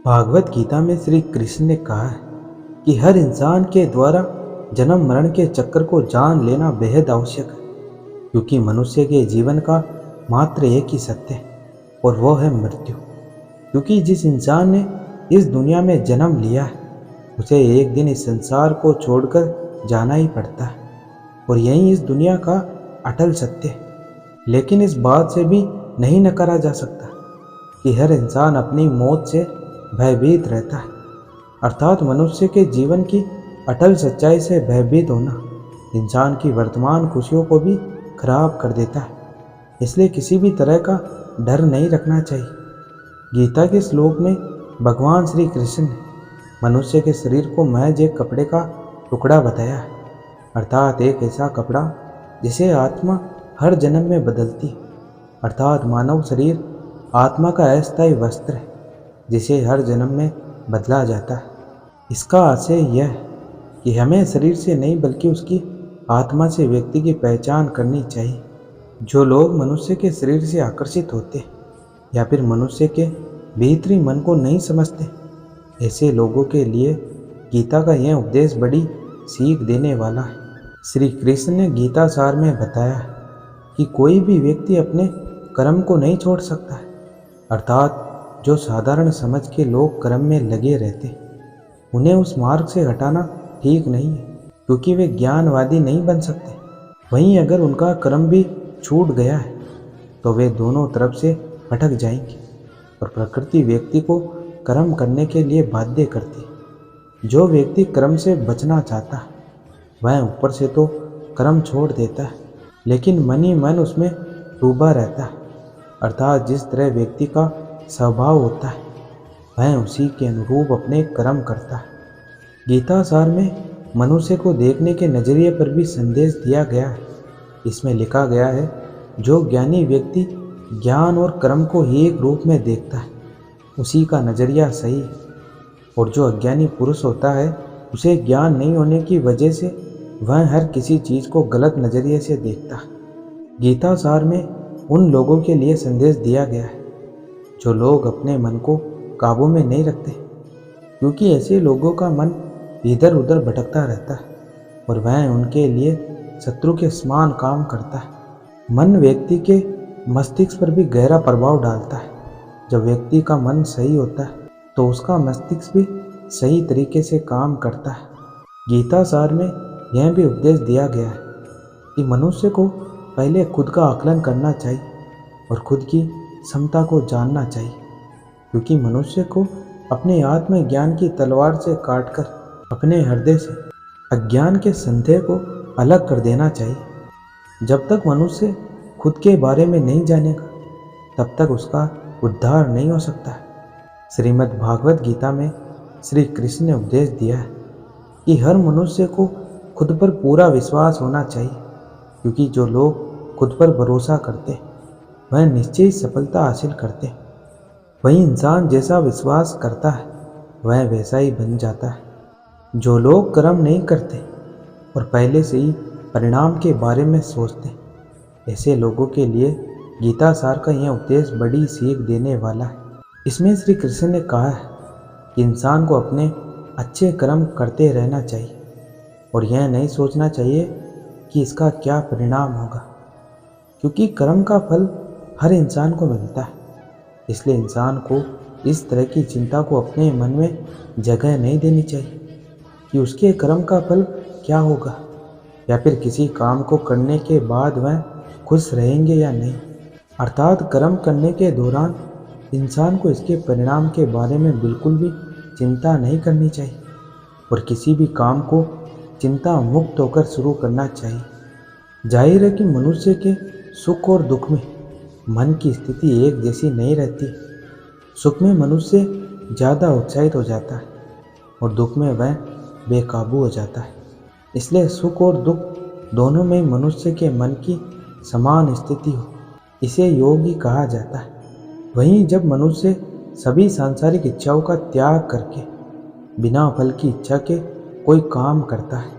भागवत गीता में श्री कृष्ण ने कहा है कि हर इंसान के द्वारा जन्म मरण के चक्र को जान लेना बेहद आवश्यक है, क्योंकि मनुष्य के जीवन का मात्र एक ही सत्य है और वह है मृत्यु। क्योंकि जिस इंसान ने इस दुनिया में जन्म लिया है उसे एक दिन इस संसार को छोड़कर जाना ही पड़ता है और यही इस दुनिया का अटल सत्य है। लेकिन इस बात से भी नहीं नकारा जा सकता कि हर इंसान अपनी मौत से भयभीत रहता है, अर्थात मनुष्य के जीवन की अटल सच्चाई से भयभीत होना इंसान की वर्तमान खुशियों को भी खराब कर देता है। इसलिए किसी भी तरह का डर नहीं रखना चाहिए। गीता के श्लोक में भगवान श्री कृष्ण ने मनुष्य के शरीर को महज एक कपड़े का टुकड़ा बताया है, अर्थात एक ऐसा कपड़ा जिसे आत्मा हर जन्म में बदलती है। अर्थात मानव शरीर आत्मा का अस्थायी वस्त्र है जिसे हर जन्म में बदला जाता है। इसका आशय यह है कि हमें शरीर से नहीं बल्कि उसकी आत्मा से व्यक्ति की पहचान करनी चाहिए। जो लोग मनुष्य के शरीर से आकर्षित होते या फिर मनुष्य के भीतरी मन को नहीं समझते, ऐसे लोगों के लिए गीता का यह उपदेश बड़ी सीख देने वाला है। श्री कृष्ण ने गीता सार में बताया है कि कोई भी व्यक्ति अपने कर्म को नहीं छोड़ सकता है, अर्थात जो साधारण समझ के लोग कर्म में लगे रहते उन्हें उस मार्ग से हटाना ठीक नहीं है, क्योंकि वे ज्ञानवादी नहीं बन सकते। वहीं अगर उनका कर्म भी छूट गया है तो वे दोनों तरफ से भटक जाएंगे और प्रकृति व्यक्ति को कर्म करने के लिए बाध्य करती है। जो व्यक्ति कर्म से बचना चाहता है वह ऊपर से तो कर्म छोड़ देता है, लेकिन मन ही मन उसमें डूबा रहता है, अर्थात जिस तरह व्यक्ति का स्वभाव होता है वह उसी के अनुरूप अपने कर्म करता है। गीता सार में मनुष्य को देखने के नजरिए पर भी संदेश दिया गया है। इसमें लिखा गया है, जो ज्ञानी व्यक्ति ज्ञान और कर्म को एक रूप में देखता है उसी का नजरिया सही है, और जो अज्ञानी पुरुष होता है उसे ज्ञान नहीं होने की वजह से वह हर किसी चीज़ को गलत नजरिए से देखता है। गीता सार में उन लोगों के लिए संदेश दिया गया है जो लोग अपने मन को काबू में नहीं रखते, क्योंकि ऐसे लोगों का मन इधर उधर भटकता रहता है और वह उनके लिए शत्रु के समान काम करता है। मन व्यक्ति के मस्तिष्क पर भी गहरा प्रभाव डालता है। जब व्यक्ति का मन सही होता है तो उसका मस्तिष्क भी सही तरीके से काम करता है। गीता सार में यह भी उपदेश दिया गया है कि मनुष्य को पहले खुद का आकलन करना चाहिए और खुद की क्षमता को जानना चाहिए, क्योंकि मनुष्य को अपने आत्मज्ञान की तलवार से काटकर अपने हृदय से अज्ञान के संदेह को अलग कर देना चाहिए। जब तक मनुष्य खुद के बारे में नहीं जानेगा तब तक उसका उद्धार नहीं हो सकता है। श्रीमद् भागवत गीता में श्री कृष्ण ने उपदेश दिया है कि हर मनुष्य को खुद पर पूरा विश्वास होना चाहिए, क्योंकि जो लोग खुद पर भरोसा करते वह निश्चय सफलता हासिल करते। वही इंसान जैसा विश्वास करता है वह वैसा ही बन जाता है। जो लोग कर्म नहीं करते और पहले से ही परिणाम के बारे में सोचते, ऐसे लोगों के लिए गीता सार का यह उपदेश बड़ी सीख देने वाला है। इसमें श्री कृष्ण ने कहा है कि इंसान को अपने अच्छे कर्म करते रहना चाहिए और यह नहीं सोचना चाहिए कि इसका क्या परिणाम होगा, क्योंकि कर्म का फल हर इंसान को मिलता है। इसलिए इंसान को इस तरह की चिंता को अपने मन में जगह नहीं देनी चाहिए कि उसके कर्म का फल क्या होगा, या फिर किसी काम को करने के बाद वह खुश रहेंगे या नहीं। अर्थात कर्म करने के दौरान इंसान को इसके परिणाम के बारे में बिल्कुल भी चिंता नहीं करनी चाहिए और किसी भी काम को चिंता मुक्त होकर शुरू करना चाहिए। जाहिर है कि मनुष्य के सुख और दुख में मन की स्थिति एक जैसी नहीं रहती। सुख में मनुष्य ज़्यादा उत्साहित हो जाता है और दुख में वह बेकाबू हो जाता है। इसलिए सुख और दुख दोनों में मनुष्य के मन की समान स्थिति हो, इसे योग ही कहा जाता है। वहीं जब मनुष्य सभी सांसारिक इच्छाओं का त्याग करके बिना फल की इच्छा के कोई काम करता है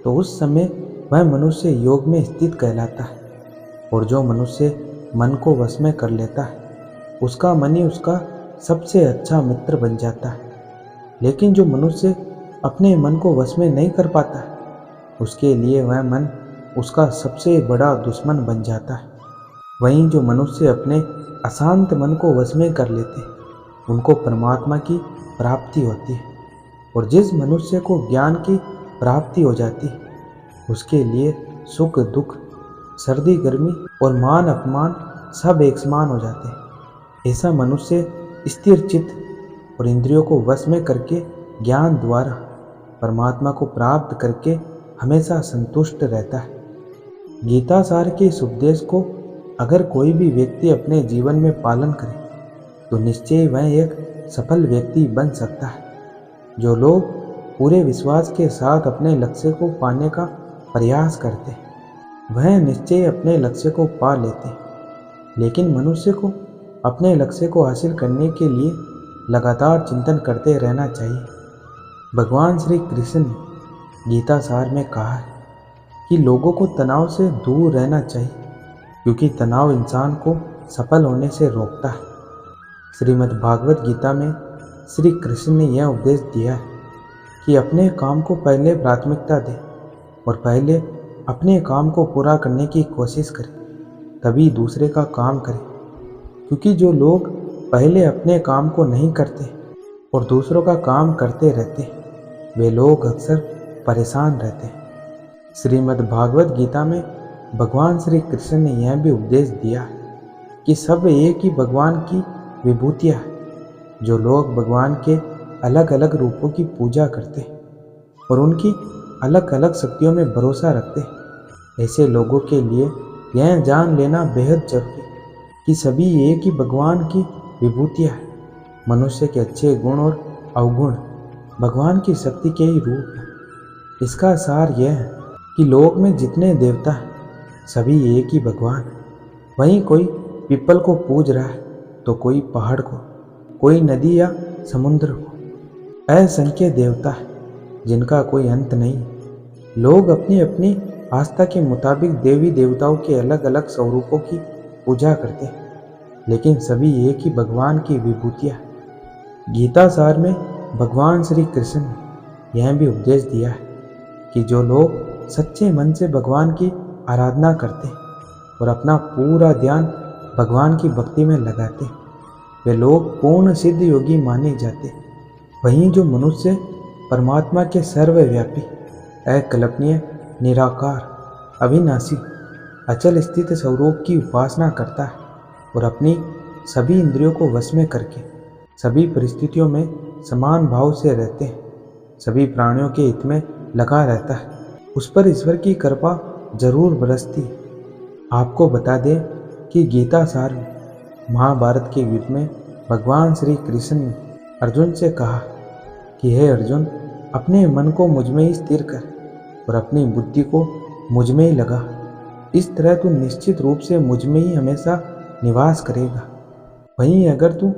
तो उस समय वह मनुष्य योग में स्थित कहलाता है। और जो मनुष्य मन को वश में कर लेता है उसका मन ही उसका सबसे अच्छा मित्र बन जाता है। लेकिन जो मनुष्य अपने मन को वश में नहीं कर पाता, उसके लिए वह मन उसका सबसे बड़ा दुश्मन बन जाता है। वहीं जो मनुष्य अपने अशांत मन को वश में कर लेते, उनको परमात्मा की प्राप्ति होती है। और जिस मनुष्य को ज्ञान की प्राप्ति हो जाती है, उसके लिए सुख दुख, सर्दी गर्मी और मान अपमान सब एक समान हो जाते हैं। ऐसा मनुष्य स्थिर चित्त और इंद्रियों को वश में करके ज्ञान द्वारा परमात्मा को प्राप्त करके हमेशा संतुष्ट रहता है। गीता सार के इस उपदेश को अगर कोई भी व्यक्ति अपने जीवन में पालन करे तो निश्चय वह एक सफल व्यक्ति बन सकता है। जो लोग पूरे विश्वास के साथ अपने लक्ष्य को पाने का प्रयास करते हैं, वह निश्चय अपने लक्ष्य को पा लेते हैं। लेकिन मनुष्य को अपने लक्ष्य को हासिल करने के लिए लगातार चिंतन करते रहना चाहिए। भगवान श्री कृष्ण ने गीता सार में कहा है कि लोगों को तनाव से दूर रहना चाहिए, क्योंकि तनाव इंसान को सफल होने से रोकता है। श्रीमद् भागवत गीता में श्री कृष्ण ने यह उपदेश दिया है कि अपने काम को पहले प्राथमिकता दें और पहले अपने काम को पूरा करने की कोशिश करें, तभी दूसरे का काम करें। क्योंकि जो लोग पहले अपने काम को नहीं करते और दूसरों का काम करते रहते, वे लोग अक्सर परेशान रहते हैं। श्रीमद् भागवत गीता में भगवान श्री कृष्ण ने यह भी उपदेश दिया कि सब एक ही भगवान की विभूतियाँ हैं। जो लोग भगवान के अलग अलग रूपों की पूजा करते और उनकी अलग अलग शक्तियों में भरोसा रखते, ऐसे लोगों के लिए यह जान लेना बेहद जरूरी कि सभी एक ही भगवान की विभूतियाँ हैं। मनुष्य के अच्छे गुण और अवगुण भगवान की शक्ति के ही रूप हैं। इसका सार यह है कि लोक में जितने देवता हैं, सभी एक ही भगवान हैं। वहीं कोई पीपल को पूज रहा है तो कोई पहाड़ को, कोई नदी या समुद्र को। असंख्य देवता है जिनका कोई अंत नहीं। लोग अपनी अपनी आस्था के मुताबिक देवी देवताओं के अलग अलग स्वरूपों की पूजा करते हैं, लेकिन सभी एक ही भगवान की विभूतियाँ। गीता सार में भगवान श्री कृष्ण ने यह भी उपदेश दिया है कि जो लोग सच्चे मन से भगवान की आराधना करते और अपना पूरा ध्यान भगवान की भक्ति में लगाते, वे लोग पूर्ण सिद्ध योगी माने जाते। वहीं जो मनुष्य परमात्मा के सर्वव्यापी, अकल्पनीय, निराकार, अविनाशी, अचल स्थित स्वरूप की उपासना करता है और अपनी सभी इंद्रियों को वश में करके सभी परिस्थितियों में समान भाव से रहते हैं, सभी प्राणियों के हित में लगा रहता है, उस पर ईश्वर की कृपा जरूर बरसती। आपको बता दें कि गीता सार में महाभारत के युद्ध में भगवान श्री कृष्ण ने अर्जुन से कहा कि हे अर्जुन, अपने मन को मुझ में ही स्थिर कर और अपनी बुद्धि को मुझ में ही लगा। इस तरह तू निश्चित रूप से मुझ में ही हमेशा निवास करेगा। वहीं अगर तू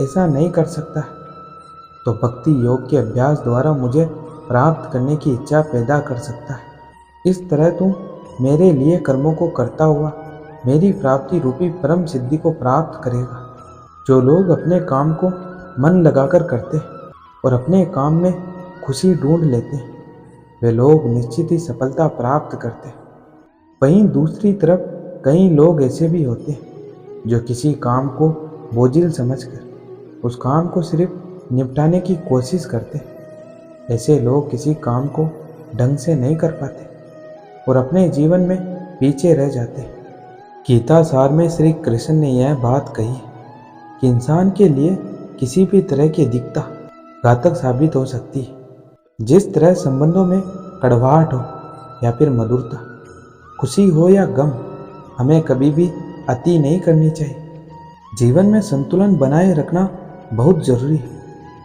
ऐसा नहीं कर सकता तो भक्ति योग के अभ्यास द्वारा मुझे प्राप्त करने की इच्छा पैदा कर सकता है। इस तरह तू मेरे लिए कर्मों को करता हुआ मेरी प्राप्ति रूपी परम सिद्धि को प्राप्त करेगा। जो लोग अपने काम को मन लगाकर करते और अपने काम में खुशी ढूंढ लेते, वे लोग निश्चित ही सफलता प्राप्त करते। वहीं दूसरी तरफ कई लोग ऐसे भी होते हैं जो किसी काम को बोझिल समझकर उस काम को सिर्फ निपटाने की कोशिश करते। ऐसे लोग किसी काम को ढंग से नहीं कर पाते और अपने जीवन में पीछे रह जाते। गीता सार में श्री कृष्ण ने यह बात कही कि इंसान के लिए किसी भी तरह की अधिकता घातक साबित हो सकती है। जिस तरह संबंधों में कड़वाहट हो या फिर मधुरता, खुशी हो या गम, हमें कभी भी अति नहीं करनी चाहिए। जीवन में संतुलन बनाए रखना बहुत जरूरी है।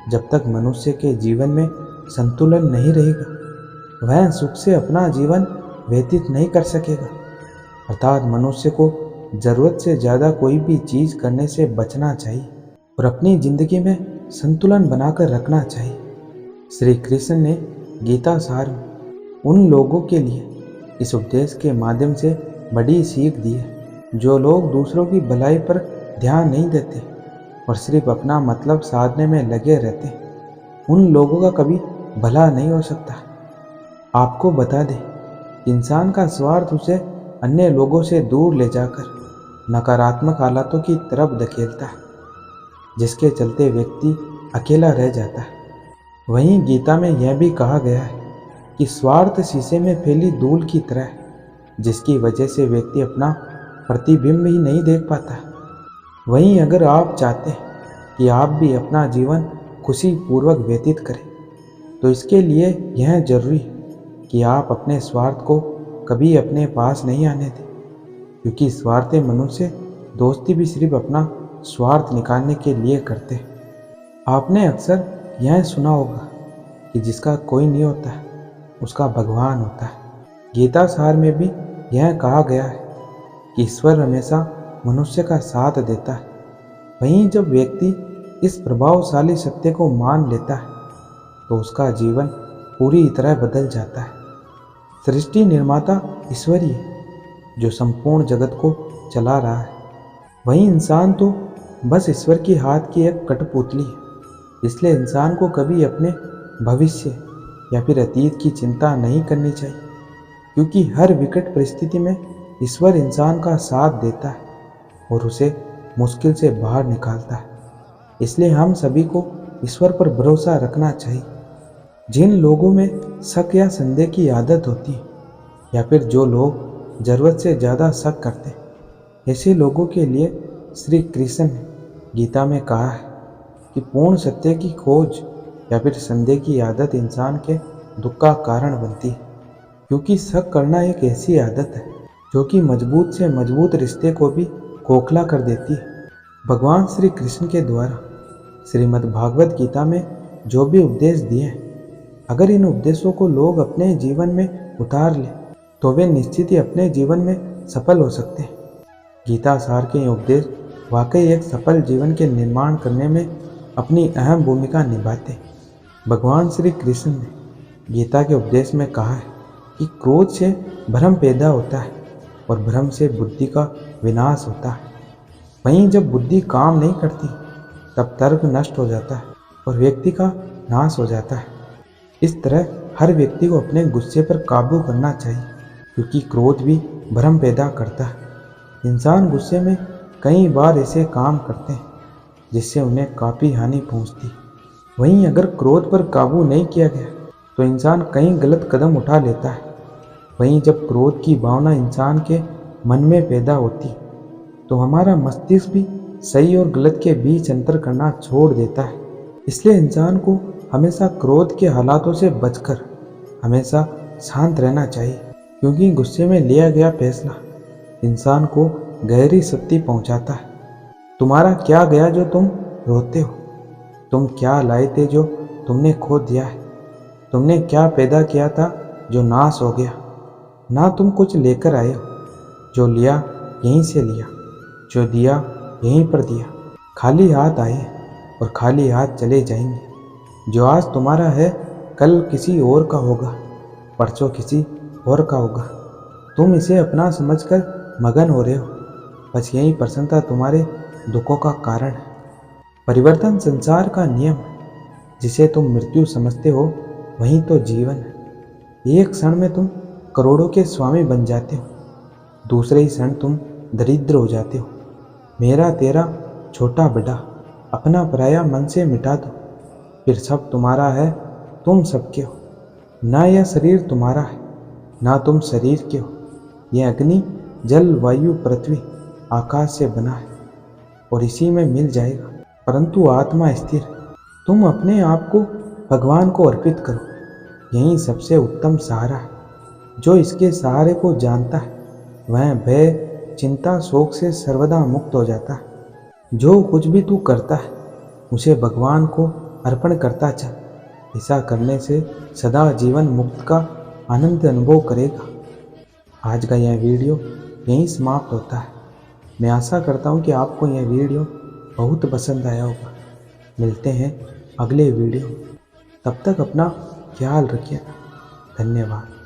जब तक मनुष्य के जीवन में संतुलन नहीं रहेगा, वह सुख से अपना जीवन व्यतीत नहीं कर सकेगा। अर्थात मनुष्य को ज़रूरत से ज़्यादा कोई भी चीज़ करने से बचना चाहिए और अपनी ज़िंदगी में संतुलन बनाकर रखना चाहिए। श्री कृष्ण ने गीता सार में उन लोगों के लिए इस उपदेश के माध्यम से बड़ी सीख दी है जो लोग दूसरों की भलाई पर ध्यान नहीं देते और सिर्फ अपना मतलब साधने में लगे रहते हैं, उन लोगों का कभी भला नहीं हो सकता। आपको बता दें, इंसान का स्वार्थ उसे अन्य लोगों से दूर ले जाकर नकारात्मक हालातों की तरफ धकेलता है, जिसके चलते व्यक्ति अकेला रह जाता है। वहीं गीता में यह भी कहा गया है कि स्वार्थ शीशे में फैली धूल की तरह है, जिसकी वजह से व्यक्ति अपना प्रतिबिंब ही नहीं देख पाता। वहीं अगर आप चाहते हैं कि आप भी अपना जीवन खुशी पूर्वक व्यतीत करें, तो इसके लिए यह जरूरी है कि आप अपने स्वार्थ को कभी अपने पास नहीं आने दें, क्योंकि स्वार्थी मनुष्य दोस्ती भी सिर्फ अपना स्वार्थ निकालने के लिए करते हैं। आपने अक्सर यह सुना होगा कि जिसका कोई नहीं होता है उसका भगवान होता है। गीता सार में भी यह कहा गया है कि ईश्वर हमेशा मनुष्य का साथ देता है। वहीं जब व्यक्ति इस प्रभावशाली सत्य को मान लेता है तो उसका जीवन पूरी तरह बदल जाता है। सृष्टि निर्माता ईश्वर ही है जो संपूर्ण जगत को चला रहा है। वहीं इंसान तो बस ईश्वर के हाथ की एक कठपुतली है। इसलिए इंसान को कभी अपने भविष्य या फिर अतीत की चिंता नहीं करनी चाहिए, क्योंकि हर विकट परिस्थिति में ईश्वर इंसान का साथ देता है और उसे मुश्किल से बाहर निकालता है। इसलिए हम सभी को ईश्वर पर भरोसा रखना चाहिए। जिन लोगों में शक या संदेह की आदत होती है, या फिर जो लोग ज़रूरत से ज़्यादा शक करते हैं, ऐसे लोगों के लिए श्री कृष्ण ने गीता में कहा है कि पूर्ण सत्य की खोज या फिर संदेह की आदत इंसान के दुख का कारण बनती है, क्योंकि शक करना एक ऐसी आदत है जो कि मजबूत से मजबूत रिश्ते को भी खोखला कर देती है। भगवान श्री कृष्ण के द्वारा श्रीमद् भागवत गीता में जो भी उपदेश दिए हैं, अगर इन उपदेशों को लोग अपने जीवन में उतार लें तो वे निश्चित ही अपने जीवन में सफल हो सकते हैं। गीता सार के ये उपदेश वाकई एक सफल जीवन के निर्माण करने में अपनी अहम भूमिका निभाते हैं। भगवान श्री कृष्ण ने गीता के उपदेश में कहा है कि क्रोध से भ्रम पैदा होता है और भ्रम से बुद्धि का विनाश होता है। वहीं जब बुद्धि काम नहीं करती तब तर्क नष्ट हो जाता है और व्यक्ति का नाश हो जाता है। इस तरह हर व्यक्ति को अपने गुस्से पर काबू करना चाहिए, क्योंकि क्रोध भी भ्रम पैदा करता है। इंसान गुस्से में कई बार ऐसे काम करते हैं जिससे उन्हें काफ़ी हानि पहुंचती है। वहीं अगर क्रोध पर काबू नहीं किया गया तो इंसान कई गलत कदम उठा लेता है। वहीं जब क्रोध की भावना इंसान के मन में पैदा होती तो हमारा मस्तिष्क भी सही और गलत के बीच अंतर करना छोड़ देता है। इसलिए इंसान को हमेशा क्रोध के हालातों से बचकर हमेशा शांत रहना चाहिए, क्योंकि गुस्से में लिया गया फैसला इंसान को गहरी शक्ति पहुंचाता है। तुम्हारा क्या गया जो तुम रोते हो? तुम क्या लाए थे जो तुमने खो दिया है? तुमने क्या पैदा किया था जो नाश हो गया? ना तुम कुछ लेकर आए हो, जो लिया यहीं से लिया, जो दिया यहीं पर दिया। खाली हाथ आए और खाली हाथ चले जाएंगे। जो आज तुम्हारा है कल किसी और का होगा, परसों किसी और का होगा। तुम इसे अपना समझकर मगन हो रहे हो, बस यही प्रसन्नता तुम्हारे दुखों का कारण है। परिवर्तन संसार का नियम है। जिसे तुम मृत्यु समझते हो वही तो जीवन है। एक क्षण में तुम करोड़ों के स्वामी बन जाते हो, दूसरे ही क्षण तुम दरिद्र हो जाते हो। मेरा तेरा छोटा बड़ा अपना पराया मन से मिटा दो, फिर सब तुम्हारा है, तुम सबके हो। ना यह शरीर तुम्हारा है, ना तुम शरीर के हो। यह अग्नि जल वायु पृथ्वी आकाश से बना है और इसी में मिल जाएगा, परंतु आत्मा स्थिर है। तुम अपने आप को भगवान को अर्पित करो, यही सबसे उत्तम सहारा है। जो इसके सहारे को जानता है वह भय चिंता शोक से सर्वदा मुक्त हो जाता है। जो कुछ भी तू करता है उसे भगवान को अर्पण करता चल। ऐसा करने से सदा जीवन मुक्त का आनंद अनुभव करेगा। आज का यह वीडियो यहीं समाप्त होता है। मैं आशा करता हूँ कि आपको यह वीडियो बहुत पसंद आया होगा। मिलते हैं अगले वीडियो, तब तक अपना ख्याल रखिएगा। धन्यवाद।